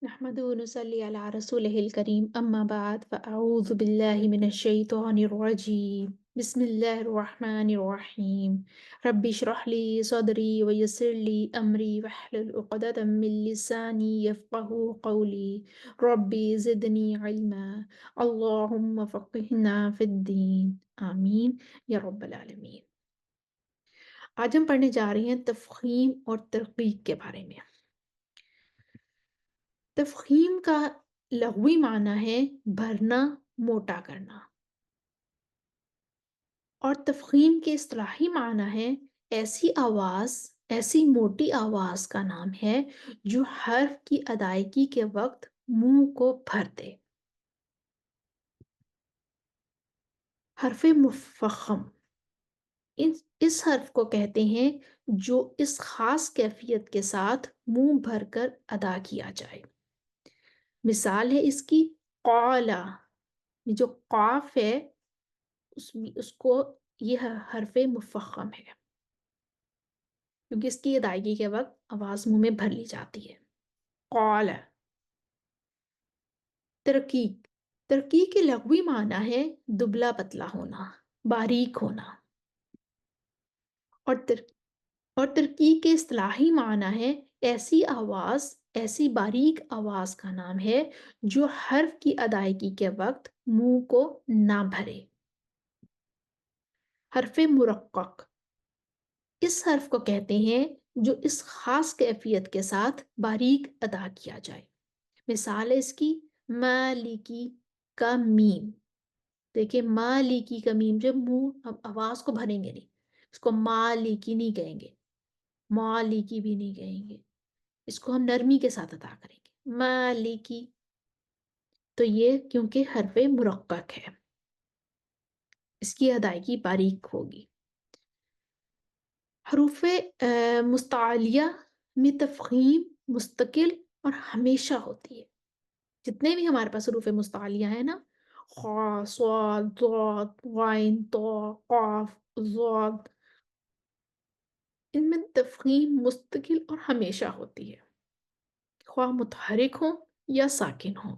نحمد ونصلي على رسوله الكريم أما بعد فأعوذ بالله من الشيطان الرجيم بسم الله الرحمن الرحيم ربي اشرح لي صدري ويسر لي أمري واحلل عقدة من لساني يفقه قولي ربي زدني علما اللهم فقهنا في الدين آمين یا رب العالمین۔ آج ہم پڑھنے جا رہے ہیں تفخیم اور ترقیق کے بارے میں۔ تفخیم کا لغوی معنی ہے بھرنا، موٹا کرنا، اور تفخیم کے اصطلاحی معنی ہے ایسی آواز، ایسی موٹی آواز کا نام ہے جو حرف کی ادائیگی کے وقت منہ کو بھر دے۔ حرف مفخم اس حرف کو کہتے ہیں جو اس خاص کیفیت کے ساتھ منہ بھر کر ادا کیا جائے۔ مثال ہے اس کی قالا، جو قاف ہے اس کو یہ حرف مفخم ہے کیونکہ اس کی ادائیگی کے وقت آواز منہ میں بھر لی جاتی ہے۔ قال۔ ترقیق، ترقیق کے لغوی معنی ہے دبلا پتلا ہونا، باریک ہونا، اور ترقیق کے اصطلاحی معنی ہے ایسی آواز، ایسی باریک آواز کا نام ہے جو حرف کی ادائیگی کے وقت منہ کو نہ بھرے۔ حرف مرقق اس حرف کو کہتے ہیں جو اس خاص کیفیت کے ساتھ باریک ادا کیا جائے۔ مثال ہے اس کی مالکی کا میم۔ دیکھیں مالکی کا میم، جب منہ اب آواز کو بھریں گے نہیں، اس کو مالکی نہیں کہیں گے، مالکی بھی نہیں کہیں گے، اس کو ہم نرمی کے ساتھ ادا کریں گے مالکی، تو یہ کیونکہ حرف مرقق ہے، اس کی ادائیگی باریک ہوگی۔ حروف مستعلیہ میں تفخیم مستقل اور ہمیشہ ہوتی ہے۔ جتنے بھی ہمارے پاس حروف مستعلیہ ہیں نا، خا، صاد، ضاد، غین، طا، قاف، ضاد، ان میں تفخیم مستقل اور ہمیشہ ہوتی ہے، خواہ متحرک ہوں یا ساکن ہوں،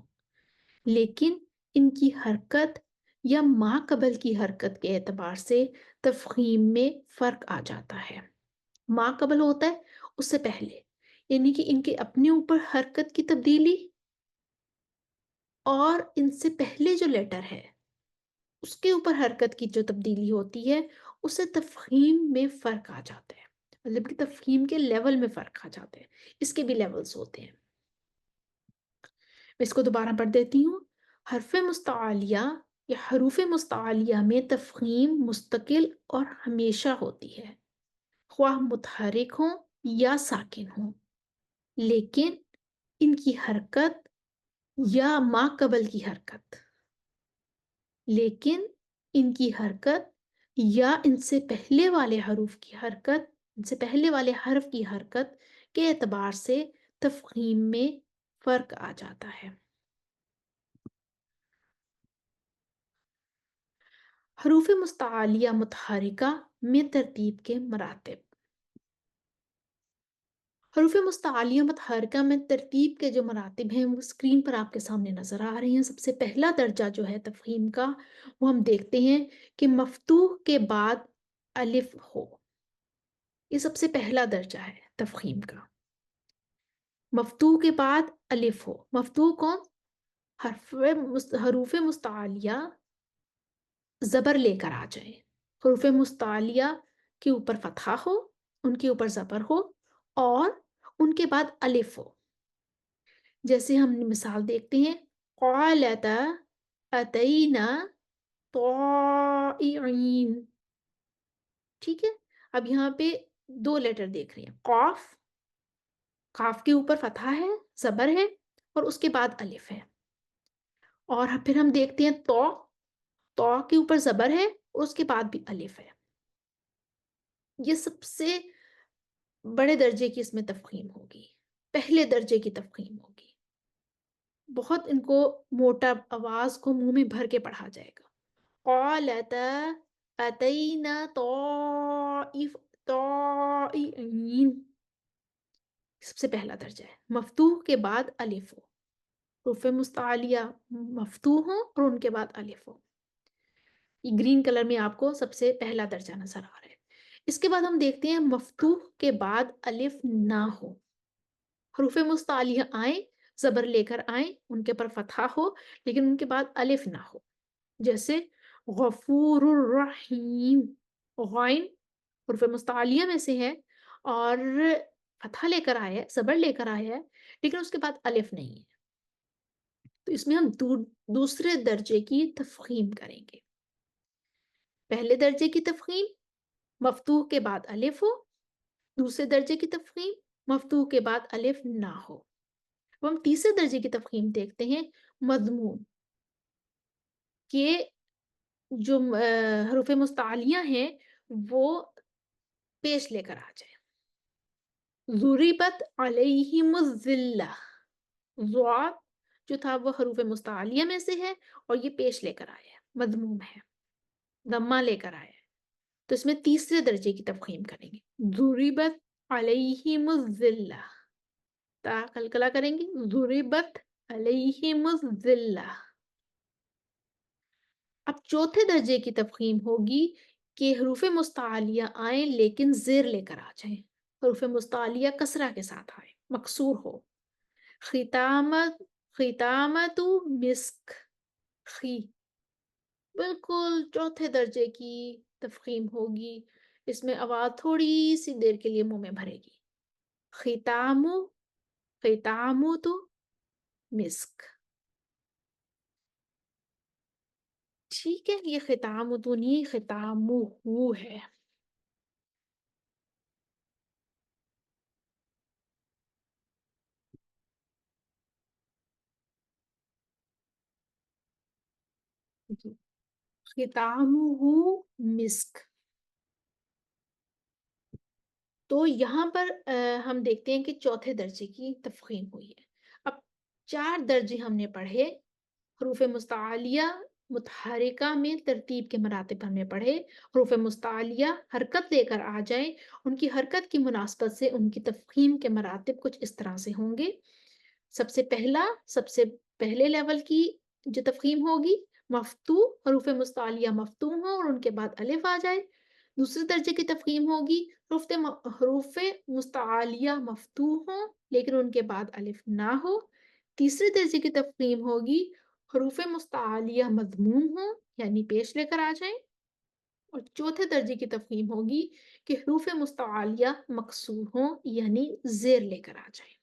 لیکن ان کی حرکت یا ما قبل کی حرکت کے اعتبار سے تفخیم میں فرق آ جاتا ہے۔ ما قبل ہوتا ہے اس سے پہلے، یعنی کہ ان کے اپنے اوپر حرکت کی تبدیلی، اور ان سے پہلے جو لیٹر ہے اس کے اوپر حرکت کی جو تبدیلی ہوتی ہے اس سے تفخیم میں فرق آ جاتا ہے، مطلب کہ تفخیم کے لیول میں فرق آ جاتا ہے۔ اس کے بھی لیولز ہوتے ہیں۔ میں اس کو دوبارہ پڑھ دیتی ہوں۔ حرف مستعلیہ یا حروف مستعلیہ میں تفخیم مستقل اور ہمیشہ ہوتی ہے، خواہ متحرک ہوں یا ساکن ہوں، لیکن ان کی حرکت یا ما قبل کی حرکت، لیکن ان کی حرکت یا ان سے پہلے والے حروف کی حرکت، ان سے پہلے والے حرف کی حرکت کے اعتبار سے تفخیم میں فرق آ جاتا ہے۔ حروف مستعلیہ متحرکہ میں ترتیب کے مراتب۔ حروف مستعلیہ متحرکہ میں ترتیب کے جو مراتب ہیں وہ اسکرین پر آپ کے سامنے نظر آ رہے ہیں۔ سب سے پہلا درجہ جو ہے تفخیم کا، وہ ہم دیکھتے ہیں کہ مفتوح کے بعد الف ہو۔ یہ سب سے پہلا درجہ ہے تفخیم کا، مفتوح کے بعد الف ہو۔ مفتوح کون؟ حروف مستعلیہ زبر لے کر آ جائیں، حروف مستعلیہ کے اوپر فتحہ ہو، ان کے اوپر زبر ہو، اور ان کے بعد الف ہو۔ جیسے ہم مثال دیکھتے ہیں قالتا اتینا طائعین، ٹھیک ہے۔ اب یہاں پہ دو لیٹر دیکھ رہے ہیں، قاف، قاف کے اوپر فتحہ ہے، زبر ہے، اور اس کے بعد الف ہے، اور پھر ہم دیکھتے ہیں تو، تو کے اوپر زبر ہے اور اس کے بعد بھی الف ہے۔ یہ سب سے بڑے درجے کی اس میں تفخیم ہوگی، پہلے درجے کی تفخیم ہوگی، بہت ان کو موٹا آواز کو منہ میں بھر کے پڑھا جائے گا۔ قالتا اتینا طائعین، سب سے پہلا درجہ ہے، مفتوح کے بعد الف ہو۔ حروف مستعلیہ مفتوح ہوں اور ان کے بعد الف ہو. یہ گرین کلر میں آپ کو سب سے پہلا درجہ نظر آ رہا ہے. اس کے بعد ہم دیکھتے ہیں مفتوح کے بعد الف نہ ہو. حروف مستعلیہ آئیں، زبر لے کر آئیں، ان کے پر فتحہ ہو لیکن ان کے بعد الف نہ ہو. جیسے غفور الرحیم. غائن حروف مستعلیہ میں سے ہے اور فتحہ لے کر آیا ہے، زبر لے کر آیا ہے لیکن اس کے بعد الف نہیں ہے. تو اس میں ہم دوسرے درجے کی تفخیم کریں گے. پہلے درجے کی تفخیم مفتوح کے بعد الف ہو، دوسرے درجے کی تفخیم مفتوح کے بعد الف نہ ہو. اب ہم تیسرے درجے کی تفخیم دیکھتے ہیں مضمون کہ جو حروف مستعلیہ ہیں وہ پیش لے کر آ جائے. ضربت علیہم الذلہ. ضاد جو تھا وہ حروف مستعلیہ میں سے ہے اور یہ پیش لے کر آیا ہے، مضموم ہے، ضمہ لے کر آیا ہے. تو اس میں تیسرے درجے کی تفخیم کریں گے. ضربت علیہم الذلہ. تا قلقلہ کریں گے. ضربت علیہم الذلہ. اب چوتھے درجے کی تفخیم ہوگی کہ حروف مستعلیہ آئیں لیکن زیر لے کر آ جائیں. حروف مستعلیہ کسرہ کے ساتھ آئیں، مکسور ہو. ختامت ختامت مسک. خی بالکل چوتھے درجے کی تفخیم ہوگی. اس میں آواز تھوڑی سی دیر کے لیے منہ میں بھرے گی. ختامو ختامو تو مسک. ٹھیک ہے، یہ ختام تو نہیں، ختامو ہو ہے. ختامو ہو مسک. تو یہاں پر ہم دیکھتے ہیں کہ چوتھے درجے کی تفخیم ہوئی ہے. اب 4 درجے ہم نے پڑھے. حروف مستعلیہ متحرکہ میں ترتیب کے مراتب ہم نے پڑھے. حروف مستعلیہ حرکت لے کر آ جائیں، ان کی حرکت کی مناسبت سے ان کی تفخیم کے مراتب کچھ اس طرح سے ہوں گے. سب سے پہلے لیول کی جو تفخیم ہوگی مفتوح، حروف مستعلیہ مفتوح ہوں اور ان کے بعد الف آ جائے. دوسرے درجے کی تفخیم ہوگی حروف مستعلیہ مفتوح ہوں لیکن ان کے بعد الف نہ ہو. تیسرے درجے کی تفخیم ہوگی حروف مستعلیہ مضموم ہوں یعنی پیش لے کر آ جائیں. اور چوتھے درجے کی تفخیم ہوگی کہ حروف مستعلیہ مکسور ہوں یعنی زیر لے کر آ جائیں.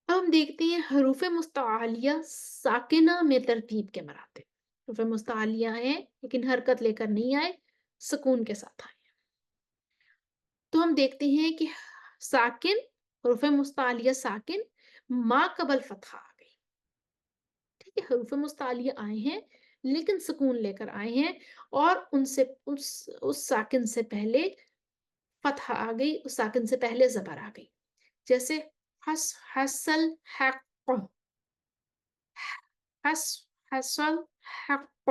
اب ہم دیکھتے ہیں حروف مستعلیہ ساکنہ میں ترتیب کے مراتب. حروف مستعلیہ ہیں لیکن حرکت لے کر نہیں آئے، سکون کے ساتھ آئے. تو ہم دیکھتے ہیں کہ ساکن حروف مستعلیہ ساکن ما قبل فتحہ آ گئی. ٹھیک ہے، حروف مستعلیہ آئے ہیں لیکن سکون لے کر آئے ہیں اور اس ساکن سے پہلے فتحہ آ گئی، اس ساکن سے پہلے زبر آ گئی. جیسے حسل حق، حسل حق.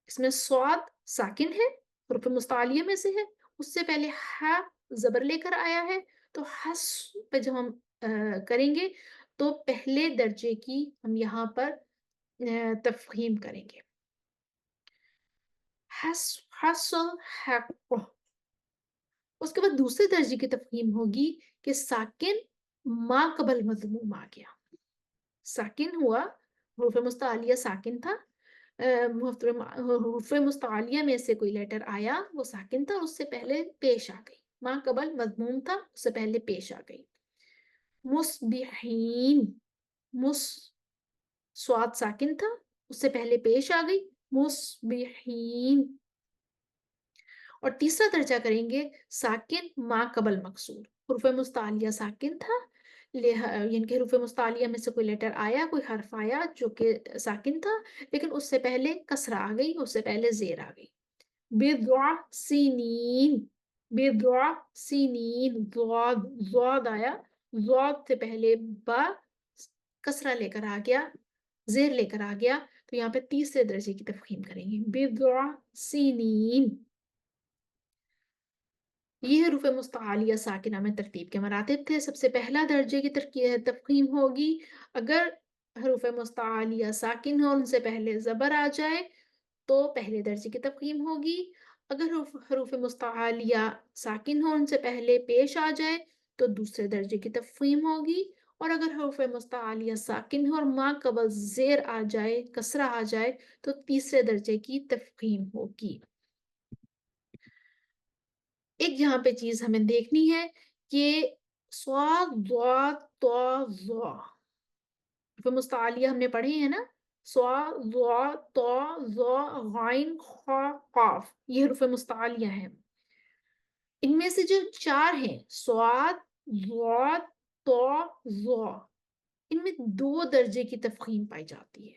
اس میں صاد ساکن ہے، حروف مستعلیہ میں سے ہے. اس سے پہلے ح زبر لے کر آیا ہے. تو حس پہ جب ہم کریں گے تو پہلے درجے کی ہم یہاں پر تفخیم کریں گے. حسل حق. اس کے بعد دوسرے درجے کی تفخیم ہوگی کہ ساکن ما قبل مضموم آ گیا. ساکن ہوا، حروف مستعلیہ ساکن تھا، حروف مستعلیہ میں سے کوئی لیٹر آیا وہ ساکن تھا، اس سے پہلے پیش آ گئی. ما قبل مضموم تھا، اس سے پہلے پیش آ گئی. مصبحین. سواد ساکن تھا، اس سے پہلے پیش آ گئی. مصبحین. اور تیسرا درجہ کریں گے ساکن ما قبل مکسور. حروف مستعلیہ ساکن تھا، یعنی کہ حروف مستعلیہ میں سے کوئی لیٹر آیا، کوئی حرف آیا جو کہ ساکن تھا لیکن اس سے پہلے کسرہ آ گئی، اس سے پہلے زیر آ گئی. بضع سنین. بضع سنین. ضاد آیا، ضاد سے پہلے با کسرہ لے کر آ گیا، زیر لے کر آ گیا. تو یہاں پہ تیسرے درجے کی تفخیم کریں گے. بضع سنین. یہ حروف مستعلیہ ساکنہ میں ترتیب کے مراتب تھے. سب سے پہلا درجے کی تفخیم ہوگی اگر حروف مستعلیہ ساکن ہو، ان سے پہلے زبر آ جائے تو پہلے درجے کی تفخیم ہوگی. اگر حروف مستعلیہ ساکن ہو، ان سے پہلے پیش آ جائے تو دوسرے درجے کی تفخیم ہوگی. اور اگر حروف مستعلیہ ساکن ہو اور ما قبل زیر آ جائے، کسرہ آ جائے تو تیسرے درجے کی تفخیم ہوگی. ایک یہاں پہ چیز ہمیں دیکھنی ہے کہ صاد ضاد طا ظا حروف مستعلیہ ہم نے پڑھے ہیں نا، صاد ضاد طا ظا غین خا قاف، یہ حروف مستعلیہ ہیں. ان میں سے جو چار ہیں صاد ضاد طا ظا، ان میں دو درجے کی تفخیم پائی جاتی ہے.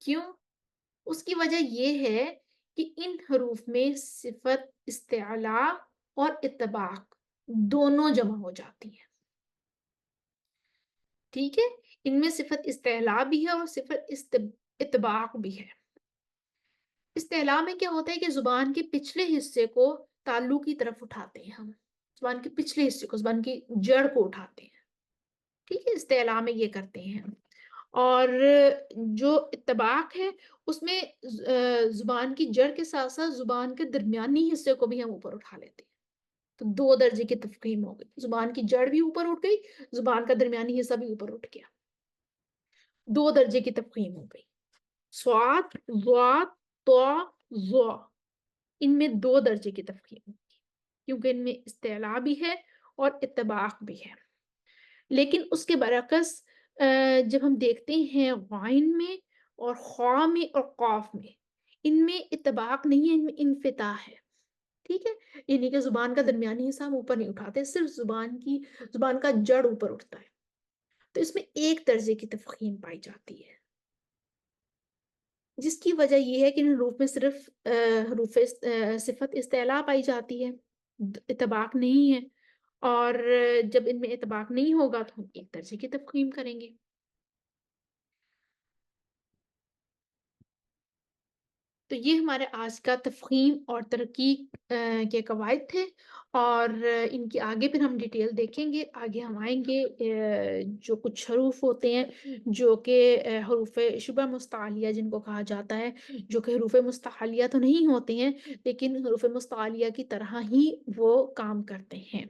کیوں؟ اس کی وجہ یہ ہے کہ ان حروف میں صفت استعلاء اور اطباق دونوں جمع ہو جاتی ہیں. ٹھیک ہے، ان میں صفت استعلاء بھی ہے اور صفت اطباق بھی ہے. استعلاء میں کیا ہوتا ہے کہ زبان کے پچھلے حصے کو تالو کی طرف اٹھاتے ہیں، ہم زبان کے پچھلے حصے کو، زبان کی جڑ کو اٹھاتے ہیں. ٹھیک ہے، استعلاء میں یہ کرتے ہیں. اور جو اطباق ہے اس میں زبان کی جڑ کے ساتھ ساتھ زبان کے درمیانی حصے کو بھی ہم اوپر اٹھا لیتے ہیں. تو دو درجے کی تفخیم ہو گئی، زبان کی جڑ بھی اوپر اٹھ گئی، زبان کا درمیانی حصہ بھی اوپر اٹھ گیا. دو درجے کی تفخیم ہو گئی. صاد ضاد طا ظا، ان میں دو درجے کی تفخیم ہوگی کیونکہ ان میں استعلاء بھی ہے اور اطباق بھی ہے. لیکن اس کے برعکس جب ہم دیکھتے ہیں غائن میں اور خا میں اور قاف میں، ان میں اطباق نہیں ہے، ان میں انفتاح ہے. ٹھیک ہے، یعنی کہ زبان کا درمیانی حصہ ہم اوپر نہیں اٹھاتے، صرف زبان کا جڑ اوپر اٹھتا ہے. تو اس میں ایک درجے کی تفخیم پائی جاتی ہے، جس کی وجہ یہ ہے کہ ان حروف میں صرف حروف صفت استعلاء پائی جاتی ہے، اطباق نہیں ہے. اور جب ان میں اطباق نہیں ہوگا تو ہم ایک درجے کی تفخیم کریں گے. تو یہ ہمارے آج کا تفخیم اور ترقیق کے قواعد تھے، اور ان کی آگے پھر ہم ڈیٹیل دیکھیں گے. آگے ہم آئیں گے جو کچھ حروف ہوتے ہیں جو کہ حروف شبہ مستعلیہ جن کو کہا جاتا ہے، جو کہ حروف مستعلیہ تو نہیں ہوتے ہیں لیکن حروف مستعلیہ کی طرح ہی وہ کام کرتے ہیں،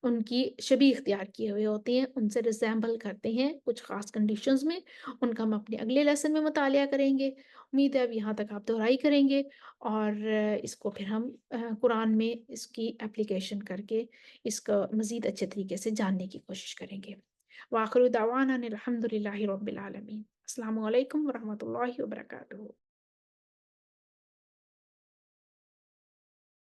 ان کی شبیہ اختیار کیے ہوئے ہوتے ہیں، ان سے ریزیمبل کرتے ہیں کچھ خاص کنڈیشنز میں. ان کا ہم اپنے اگلے لیسن میں مطالعہ کریں گے. امید ہے اب یہاں تک آپ دہرائی کریں گے اور اس کو پھر ہم قرآن میں اس کی اپلیکیشن کر کے اس کو مزید اچھے طریقے سے جاننے کی کوشش کریں گے. وآخر دعوانا الحمد للہ رب العالمین. السلام علیکم ورحمۃ اللہ وبرکاتہ.